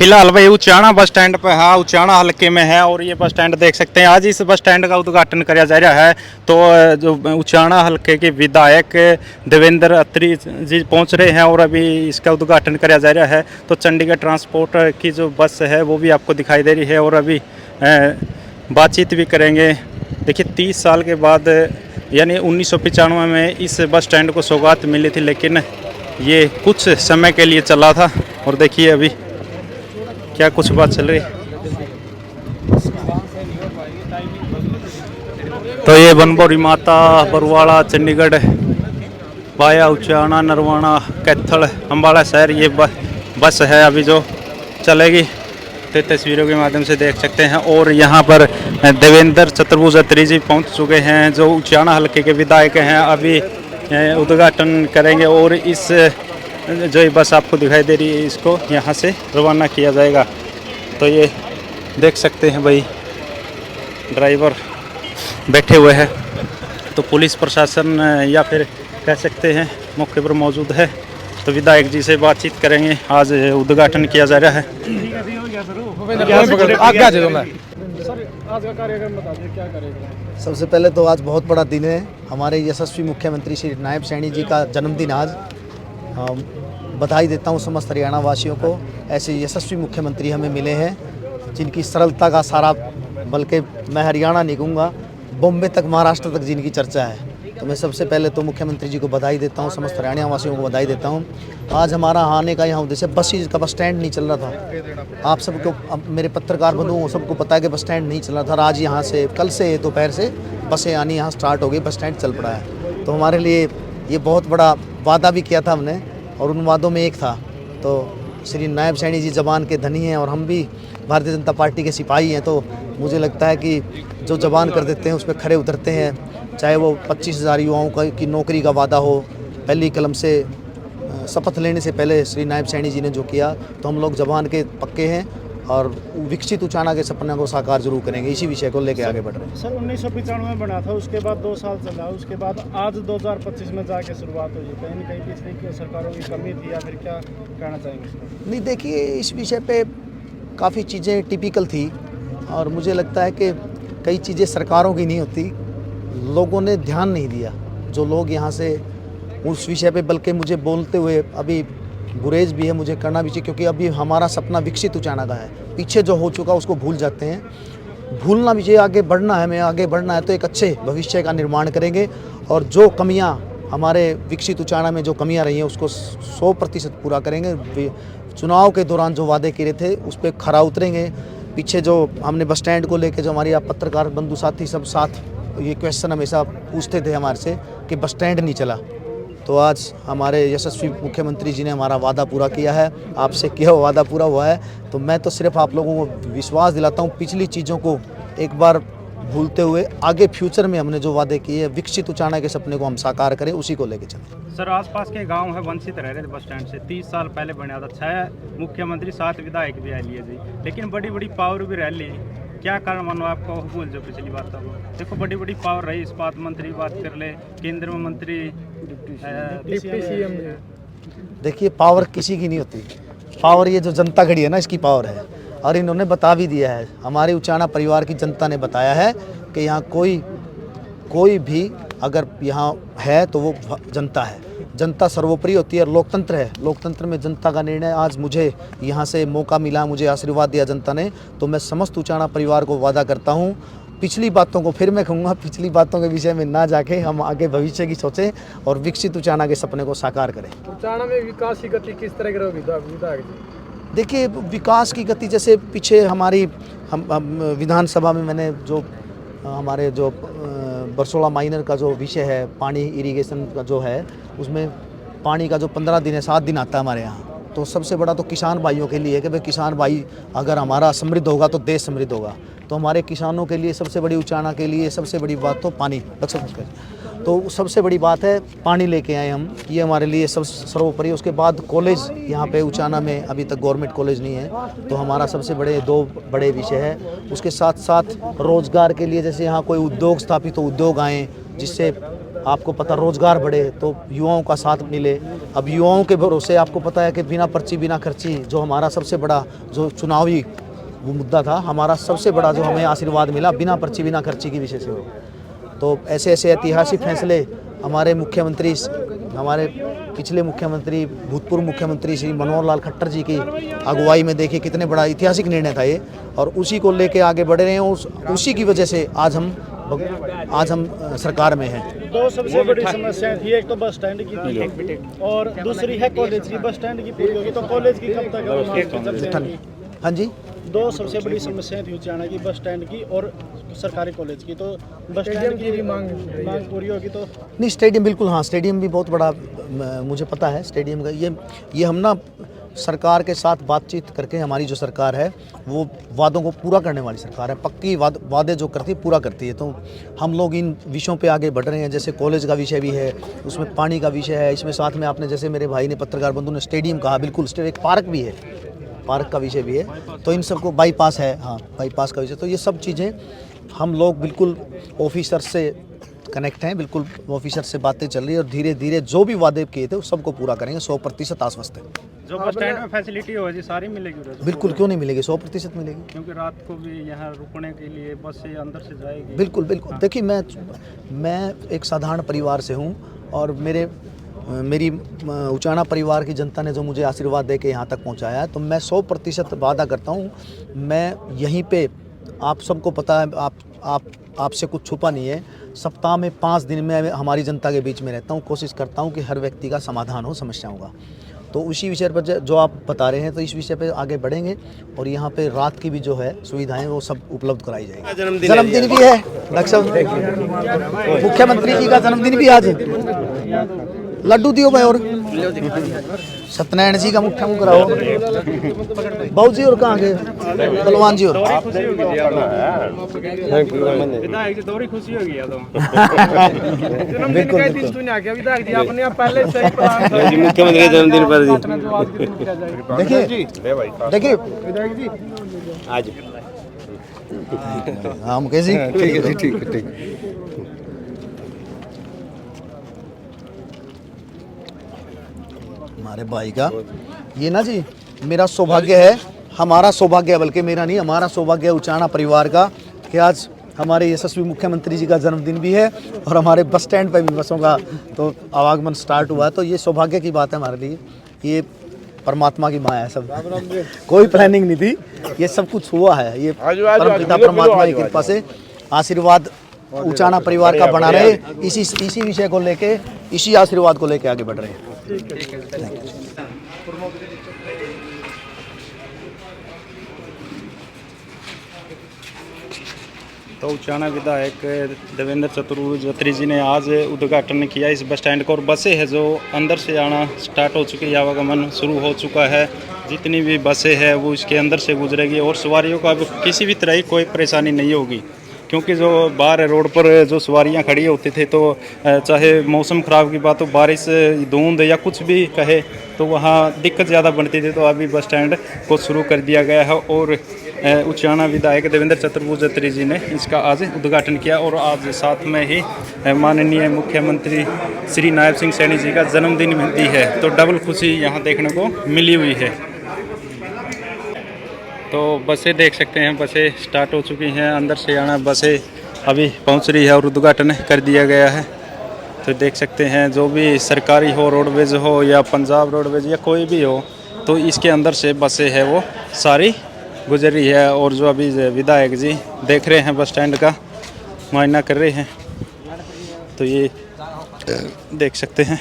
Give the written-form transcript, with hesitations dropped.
फिलहाल भाई Uchana bus stand पे है, उचाना हल्के में है और ये बस स्टैंड देख सकते हैं। आज इस बस स्टैंड का उद्घाटन किया जा रहा है। तो जो उचाना हल्के के विधायक देवेंद्र अत्री जी पहुंच रहे हैं और अभी इसका उद्घाटन किया जा रहा है। तो चंडीगढ़ ट्रांसपोर्ट की जो बस है वो भी आपको दिखाई दे रही है और अभी बातचीत भी करेंगे। देखिए 30 साल के बाद यानी 1995 में इस बस स्टैंड को सौगात मिली थी, लेकिन ये कुछ समय के लिए चला था और देखिए अभी क्या कुछ बात चल रही है। तो ये बनबोरी माता बरवाड़ा चंडीगढ़ वाया उचाना नरवाना कैथल अम्बाला शहर ये बस है अभी जो चलेगी। तो तस्वीरों के माध्यम से देख सकते हैं। और यहाँ पर देवेंद्र चतुर्भुज अत्री जी पहुँच चुके हैं जो उचाना हल्के के विधायक हैं। अभी उद्घाटन करेंगे और इस जो ये बस आपको दिखाई दे रही है इसको यहाँ से रवाना किया जाएगा। तो ये देख सकते हैं भाई ड्राइवर बैठे हुए हैं। तो पुलिस प्रशासन या फिर कह सकते हैं मौके पर मौजूद है। तो विधायक जी से बातचीत करेंगे। आज उद्घाटन किया जा रहा है। सबसे पहले तो आज बहुत बड़ा दिन है। हमारे यशस्वी मुख्यमंत्री श्री नायब सैनी जी का जन्मदिन आज। बधाई देता हूँ समस्त हरियाणा वासियों को। ऐसे यशस्वी मुख्यमंत्री हमें मिले हैं जिनकी सरलता का सारा, बल्कि मैं हरियाणा नहीं कहूँगा, बॉम्बे तक महाराष्ट्र तक जिनकी चर्चा है। तो मैं सबसे पहले तो मुख्यमंत्री जी को बधाई देता हूँ, समस्त हरियाणा वासियों को बधाई देता हूँ। आज हमारा आने का यहाँ उद्देश्य, बस का बस स्टैंड नहीं चल रहा था। आप सबको, मेरे पत्रकार बंधुओं सबको पता है कि बस स्टैंड नहीं चल रहा था। आज यहाँ से कल से दोपहर से बसें आनी यहाँ स्टार्ट हो गई, बस स्टैंड चल पड़ा है। तो हमारे लिए ये बहुत बड़ा वादा भी किया था हमने और उन वादों में एक था। तो श्री नायब सैनी जी जबान के धनी हैं और हम भी भारतीय जनता पार्टी के सिपाही हैं। तो मुझे लगता है कि जो जबान कर देते हैं उस पर खरे उतरते हैं। चाहे वो 25,000 युवाओं की नौकरी का वादा हो, पहली कलम से शपथ लेने से पहले श्री नायब सैनी जी ने जो किया, तो हम लोग जबान के पक्के हैं और विकसित उचाना के सपने को साकार जरूर करेंगे। इसी विषय को लेकर आगे बढ़ रहे हैं। सर 1995 में बना था, उसके बाद 2 साल चला, उसके बाद आज 2025 में जाके शुरुआत हुई। कहीं न कहीं पिछली की सरकारों की कमी थी या फिर क्या कहना चाहेंगे? नहीं, देखिए इस विषय पे काफ़ी चीज़ें टिपिकल थी और मुझे लगता है कि कई चीज़ें सरकारों की नहीं होती, लोगों ने ध्यान नहीं दिया। जो लोग यहाँ से उस विषय पे, बल्कि मुझे बोलते हुए अभी गुरेज भी है, मुझे करना भी चाहिए, क्योंकि अभी हमारा सपना विकसित उचाना का है। पीछे जो हो चुका उसको भूल जाते हैं, भूलना भी चाहिए। आगे बढ़ना है, हमें आगे बढ़ना है तो एक अच्छे भविष्य का निर्माण करेंगे। और जो कमियां हमारे विकसित उचाना में जो कमियां रही हैं उसको 100% पूरा करेंगे। चुनाव के दौरान जो वादे किए थे उस पर खरा उतरेंगे। पीछे जो हमने बस स्टैंड को लेकर, जो हमारी आप पत्रकार बंधु साथी सब साथ ये क्वेश्चन हमेशा पूछते थे हमारे से कि बस स्टैंड नहीं चला, तो आज हमारे यशस्वी मुख्यमंत्री जी ने हमारा वादा पूरा किया है। आपसे किया हुआ वादा पूरा हुआ है। तो मैं तो सिर्फ आप लोगों को विश्वास दिलाता हूँ, पिछली चीज़ों को एक बार भूलते हुए आगे फ्यूचर में हमने जो वादे किए, विकसित उचाना के सपने को हम साकार करें, उसी को लेके चलें। सर आसपास के गांव है वंचित रह रहे थे बस स्टैंड से, 30 साल पहले बना था। 6 मुख्यमंत्री 7 विधायक भी आए लिए जी, लेकिन बड़ी बड़ी पावर भी रह ली। क्या कारण मानो आपको भूल जो पिछली बात था? देखो बड़ी बड़ी पावर रही, इस्पात मंत्री बात कर ले, केंद्र में मंत्री, डिप्टी सीएम। देखिए पावर किसी की नहीं होती, पावर ये जो जनता खड़ी है ना, इसकी पावर है। और इन्होंने बता भी दिया है, हमारे उचाना परिवार की जनता ने बताया है कि यहाँ कोई भी अगर यहाँ है तो वो जनता है। जनता सर्वोपरि होती है और लोकतंत्र है। लोकतंत्र में जनता का निर्णय। आज मुझे यहाँ से मौका मिला, मुझे आशीर्वाद दिया जनता ने, तो मैं समस्त उचाना परिवार को वादा करता हूँ, पिछली बातों को फिर मैं कहूँगा, पिछली बातों के विषय में ना जाके हम आगे भविष्य की सोचें और विकसित उचाना के सपने को साकार करें। उचाना में विकास की गति किस तरह की रहेगी? देखिए विकास की गति, जैसे पीछे हमारी हम विधानसभा में मैंने जो हमारे जो बरसोला माइनर का जो विषय है, पानी इरिगेशन का जो है, उसमें पानी का जो 15 दिन है 7 दिन आता है हमारे यहाँ। तो सबसे बड़ा तो किसान भाइयों के लिए है कि भाई किसान भाई अगर हमारा समृद्ध होगा तो देश समृद्ध होगा। तो हमारे किसानों के लिए सबसे बड़ी, उचाना के लिए सबसे बड़ी बात तो पानी। तो सबसे बड़ी बात है पानी लेके आए हम, ये हमारे लिए सब सर्वोपरि। उसके बाद कॉलेज यहाँ पे उचाना में अभी तक गवर्नमेंट कॉलेज नहीं है, तो हमारा सबसे बड़े 2 बड़े विषय है। उसके साथ साथ रोजगार के लिए, जैसे यहाँ कोई उद्योग स्थापित हो, उद्योग आएँ जिससे आपको पता रोजगार बढ़े, तो युवाओं का साथ मिले। अब युवाओं के भरोसे आपको पता है कि बिना पर्ची बिना खर्ची जो हमारा सबसे बड़ा जो चुनावी वो मुद्दा था, हमारा सबसे बड़ा जो हमें आशीर्वाद मिला बिना पर्ची बिना खर्ची की विषय से हो। तो ऐसे ऐसे ऐतिहासिक फैसले हमारे मुख्यमंत्री, हमारे पिछले मुख्यमंत्री भूतपूर्व मुख्यमंत्री श्री मनोहर लाल खट्टर जी की अगुवाई में देखिए कितने बड़ा ऐतिहासिक निर्णय था ये, और उसी को लेके आगे बढ़ रहे हैं। उसी की वजह से आज हम सरकार में हैं। दो सबसे बड़ी समस्याएं थी, एक तो बस स्टैंड की थी और दूसरी है कॉलेज की। बस स्टैंड की पूरी होगी तो कॉलेज की कब तक? हाँ जी, दो सबसे बड़ी समस्याएं थी उचाना की, बस स्टैंड की और सरकारी कॉलेज की। तो बस स्टैंड की भी मांग पूरी होगी तो नहीं, स्टेडियम बिल्कुल, हाँ स्टेडियम भी बहुत बड़ा मुझे पता है स्टेडियम का। ये हम ना सरकार के साथ बातचीत करके, हमारी जो सरकार है वो वादों को पूरा करने वाली सरकार है, पक्की वादे जो करती है पूरा करती है। तो हम लोग इन विषयों पे आगे बढ़ रहे हैं। जैसे कॉलेज का विषय भी है, उसमें पानी का विषय है, इसमें साथ में आपने जैसे मेरे भाई ने पत्रकार बंधु ने स्टेडियम कहा, बिल्कुल एक पार्क भी है, पार्क का विषय भी है। तो इन सबको बाईपास है, हाँ बाईपास का विषय। तो ये सब चीज़ें हम लोग बिल्कुल ऑफिसर से कनेक्ट हैं, बिल्कुल ऑफिसर से बातें चल रही है और धीरे धीरे जो भी वादे किए थे उस सबको पूरा करेंगे। 100% आश्वस्त है। जो बस स्टैंड में फैसिलिटी होगी सारी मिलेगी? बिल्कुल, क्यों नहीं मिलेगी, 100% मिलेगी। क्योंकि रात को भी यहाँ रुकने के लिए बस से अंदर से जाएगी। बिल्कुल बिल्कुल। देखिए मैं एक साधारण परिवार से हूँ और मेरी उचाना परिवार की जनता ने जो मुझे आशीर्वाद दे के यहाँ तक पहुँचाया है, तो मैं 100% वादा करता हूँ। मैं यहीं पे, आप सबको पता है, आपसे कुछ छुपा नहीं है, सप्ताह में 5 दिन में हमारी जनता के बीच में रहता हूँ। कोशिश करता हूँ कि हर व्यक्ति का समाधान हो समस्याओं का। तो उसी विषय पर जो आप बता रहे हैं, तो इस विषय पे आगे बढ़ेंगे और यहाँ पे रात की भी जो है सुविधाएं वो सब उपलब्ध कराई जाएगी। जन्मदिन भी है मुख्यमंत्री जी का, जन्मदिन भी आज। लड्डू दियो भाई, और सत्यनारायण जी का मुख्य मुँह कराओ। बाबू जी और कहाँ गए? बलवान जी और खुशी होगी मुख्यमंत्री जन्मदिन पर देखिए आज हाँ मुकेश जी, ठीक है। हमारे भाई का ये ना जी, मेरा सौभाग्य है, हमारा सौभाग्य है, बल्कि मेरा नहीं, हमारा सौभाग्य है उचाना परिवार का कि आज हमारे यशस्वी मुख्यमंत्री जी का जन्मदिन भी है और हमारे बस स्टैंड पे भी बसों का तो आवागमन स्टार्ट हुआ है। तो ये सौभाग्य की बात है हमारे लिए, ये परमात्मा की माया है सब। कोई प्लानिंग नहीं थी, ये सब कुछ हुआ है, ये परमपिता परमात्मा की कृपा से आशीर्वाद उचाना परिवार का बना रहे। इसी विषय को लेके, इसी आशीर्वाद को लेके आगे बढ़ रहे हैं। तो उचाना विधायक देवेंद्र चतुर्वेदी जी ने आज उद्घाटन किया इस बस स्टैंड का, और बसें हैं जो अंदर से आना स्टार्ट हो चुकी है, आवागमन शुरू हो चुका है। जितनी भी बसें हैं वो इसके अंदर से गुजरेगी और सवारियों को अब किसी भी तरह की कोई परेशानी नहीं होगी, क्योंकि जो बाहर रोड पर जो सवारियां खड़ी होती थे, तो चाहे मौसम ख़राब की बात हो, बारिश, धुंध या कुछ भी कहे, तो वहाँ दिक्कत ज़्यादा बनती थी। तो अभी बस स्टैंड को शुरू कर दिया गया है और उचाना विधायक देवेंद्र चतुर्वेदी जी ने इसका आज उद्घाटन किया। और आज साथ में ही माननीय मुख्यमंत्री श्री नायब सिंह सैनी जी का जन्मदिन भी है, तो डबल खुशी यहाँ देखने को मिली हुई है। तो बसें देख सकते हैं, बसें स्टार्ट हो चुकी हैं, अंदर से आना बसें अभी पहुंच रही है और उद्घाटन कर दिया गया है। तो देख सकते हैं, जो भी सरकारी हो, रोडवेज हो या पंजाब रोडवेज या कोई भी हो, तो इसके अंदर से बसें हैं वो सारी गुजर रही है। और जो अभी विधायक जी देख रहे हैं, बस स्टैंड का मुआयना कर रहे हैं, तो ये देख सकते हैं।